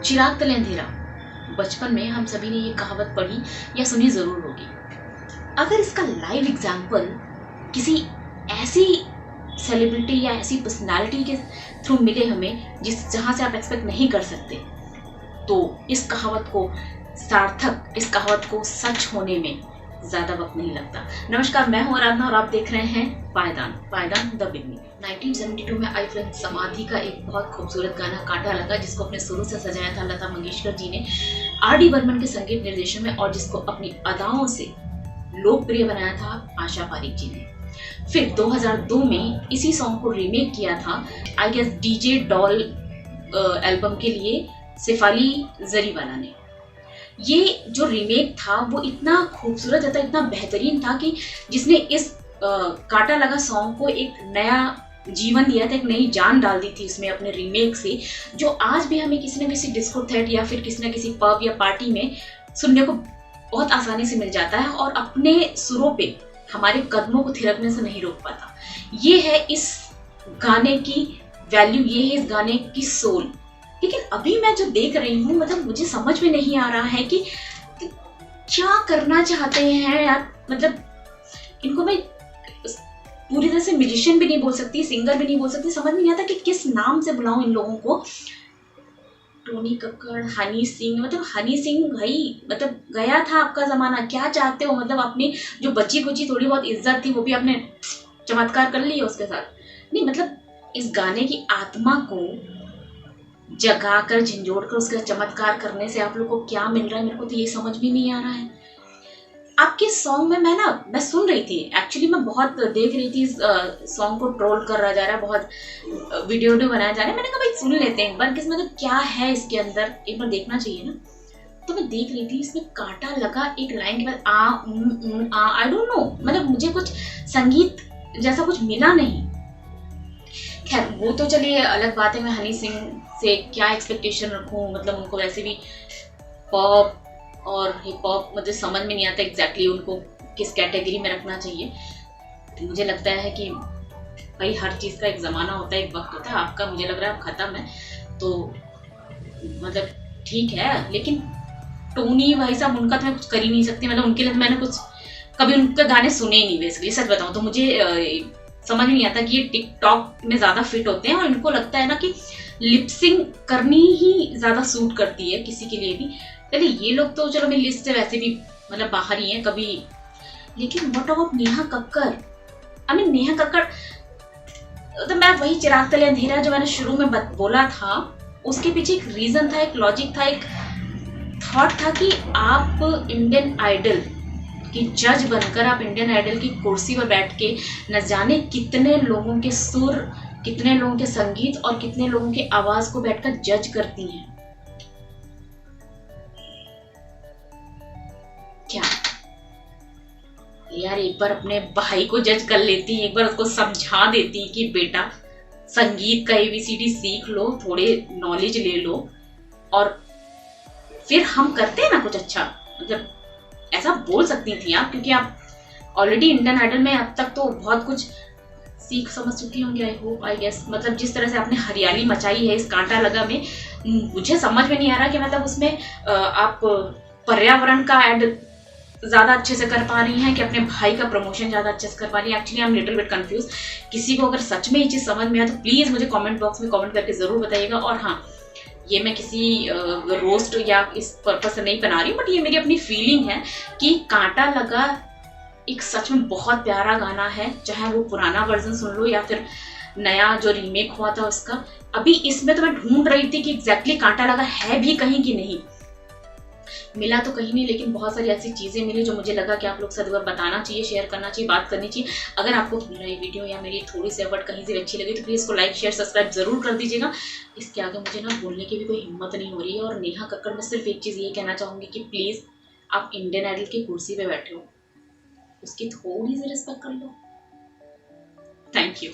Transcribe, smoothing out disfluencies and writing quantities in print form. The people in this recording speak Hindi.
चिराग तले अंधेरा, बचपन में हम सभी ने ये कहावत पढ़ी या सुनी जरूर होगी। अगर इसका लाइव एग्जाम्पल किसी ऐसी सेलिब्रिटी या ऐसी पर्सनालिटी के थ्रू मिले हमें जहां से आप एक्सपेक्ट नहीं कर सकते, तो इस कहावत को सार्थक, इस कहावत को सच होने में ज्यादा वक्त नहीं लगता। नमस्कार, मैं हूं आराधना और आप देख रहे हैं पायदान द बिगनिंग। 1972 में आई फिल्म समाधि का एक बहुत खूबसूरत गाना कांटा लगा, जिसको अपने सुरों से सजाया था लता मंगेशकर जी ने आर.डी. बर्मन के संगीत निर्देशन में, और जिसको अपनी अदाओं से लोकप्रिय बनाया था आशा पारिक जी ने। फिर 2002 में इसी सॉन्ग को रीमेक किया था I guess DJ doll album के लिए शेफाली जरीवाला ने। ये जो रीमेक था वो इतना खूबसूरत था, इतना बेहतरीन था कि जिसने इस कांटा लगा सॉन्ग को एक नया जीवन दिया था, एक नई जान डाल दी थी उसमें अपने रीमेक से, जो आज भी हमें किसी न किसी डिस्को थेट या फिर किसी न किसी पब या पार्टी में सुनने को बहुत आसानी से मिल जाता है और अपने सुरों पे हमारे कदमों को थिरकने से नहीं रोक पाता। ये है इस गाने की वैल्यू, ये है इस गाने की सोल। लेकिन अभी मैं जो देख रही हूँ, मतलब मुझे समझ में नहीं आ रहा है कि क्या करना चाहते हैं यार। मतलब इनको मैं पूरी तरह से म्यूजिशियन भी नहीं बोल सकती, सिंगर भी नहीं बोल सकती, समझ में नहीं आता कि किस नाम से बुलाऊं इन लोगों को। टोनी कक्कड़, हनी सिंह, मतलब हनी सिंह भाई, मतलब गया था आपका जमाना, क्या चाहते हो। मतलब अपनी जो बची कुची थोड़ी बहुत इज्जत थी वो भी आपने चमत्कार कर ली है उसके साथ। नहीं, मतलब इस गाने की आत्मा को जगाकर, झंझोड़ कर उसका चमत्कार करने से आप लोग को क्या मिल रहा है, मेरे को तो ये समझ भी नहीं आ रहा है। आपके सॉन्ग में मैं सुन रही थी, एक्चुअली मैं बहुत देख रही थी इस सॉन्ग को ट्रोल कर रहा जा रहा है, बहुत वीडियो बनाया जा रहा है। मैंने कहा भाई सुन लेते हैं एक बार, किसमें तो क्या है इसके अंदर, एक बार देखना चाहिए ना। तो मैं देख रही थी, इसमें कांटा लगा एक लाइन के बाद आई डोंट नो, मतलब मुझे कुछ संगीत जैसा कुछ मिला नहीं। खैर वो तो चलिए अलग बात है, मैं हनी सिंह से क्या एक्सपेक्टेशन रखूं, मतलब उनको वैसे भी पॉप और हिप हॉप मुझे समझ में नहीं आता एग्जैक्टली उनको किस कैटेगरी में रखना चाहिए। तो मुझे लगता है कि भाई हर चीज़ का एक ज़माना होता है, एक वक्त होता है। आपका मुझे लग रहा है अब ख़त्म है, तो मतलब ठीक है, लेकिन टोनी भाई साहब उनका तो मैं कुछ कर ही नहीं सकती। मतलब उनके लिए तो मैंने कुछ कभी उनके गाने सुने ही नहीं बेसिकली, सच बताऊँ तो। मुझे समझ नहीं आता कि ये टिकटॉक में ज़्यादा फिट होते हैं और इनको लगता है ना कि लिपसिंग करनी ही ज़्यादा सूट करती है किसी के लिए भी। चलिए ये लोग तो चलो मेरी लिस्ट से वैसे भी मतलब बाहर ही है कभी। लेकिन what about Neha Kakkar? I mean Neha Kakkar, तो मैं वही चिराग तले अंधेरा जो मैंने शुरू में बोला था, उसके पीछे एक रीजन था, एक लॉजिक था, एक थॉट था कि आप इंडियन आइडल की जज बनकर, आप इंडियन आइडल की कुर्सी पर बैठ के न जाने कितने लोगों के सुर, कितने लोगों के संगीत और कितने लोगों की आवाज को बैठकर जज करती हैं। क्या यार, एक बार अपने भाई को जज कर लेती, एक बार उसको समझा देती कि बेटा संगीत का ABCD सीख लो, थोड़े नॉलेज ले लो, और फिर हम करते हैं ना कुछ अच्छा। मतलब ऐसा बोल सकती थी आप, क्योंकि आप ऑलरेडी इंडियन आइडल में अब तक तो बहुत कुछ सीख समझ चुकी होंगी, आई होप, आई गेस। मतलब जिस तरह से आपने हरियाली मचाई है इस कांटा लगा में, मुझे समझ में नहीं आ रहा कि मतलब उसमें आप पर्यावरण का ऐड ज्यादा अच्छे से कर पा रही हैं कि अपने भाई का प्रमोशन ज्यादा अच्छे से कर पा रही है। Actually I am little bit confuse. किसी को अगर सच में ये चीज समझ में आए तो प्लीज मुझे कमेंट बॉक्स में कमेंट करके जरूर बताइएगा। और हाँ, ये मैं किसी रोस्ट या इस पर्पज से नहीं बना रही हूँ, बट ये मेरी अपनी फीलिंग है कि कांटा लगा एक सच में बहुत प्यारा गाना है, चाहे वो पुराना वर्जन सुन लो या फिर नया जो रीमेक हुआ था उसका। अभी इसमें तो मैं ढूंढ रही थी कि एग्जैक्टली कांटा लगा है भी कहीं कि नहीं, मिला तो कहीं नहीं, लेकिन बहुत सारी ऐसी चीजें मिली जो मुझे लगा कि आप लोग साथ बताना चाहिए, शेयर करना चाहिए, बात करनी चाहिए। अगर आपको मेरा ये वीडियो या मेरी थोड़ी सी एफर्ट कहीं से अच्छी लगी तो प्लीज इसको लाइक शेयर सब्सक्राइब जरूर कर दीजिएगा। इसके आगे मुझे ना बोलने की भी कोई हिम्मत नहीं हो रही है। और नेहा कक्कड़ में सिर्फ एक चीज ये कहना चाहूंगी कि प्लीज आप इंडियन आइडल की कुर्सी पे बैठे हो, उसकी थोड़ी सी रिस्पेक्ट कर लो। Thank you.